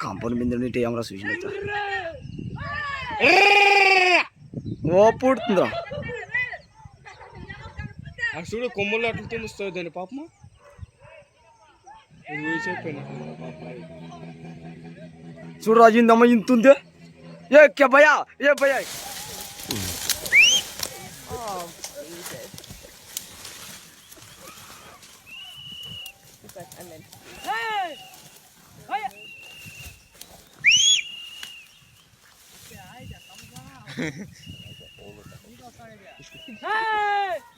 Compound మీద ఉంటే ఏమరా చూసినట్టు ఓ పుడుతుందిరా చూడు కొమ్మలు అట్లా తుమ్ముస్తుంది దాని పాపము చూడు రాజు ఇందమ్మ ఇంతుంది ఏ భయా ఏ భయా Hey!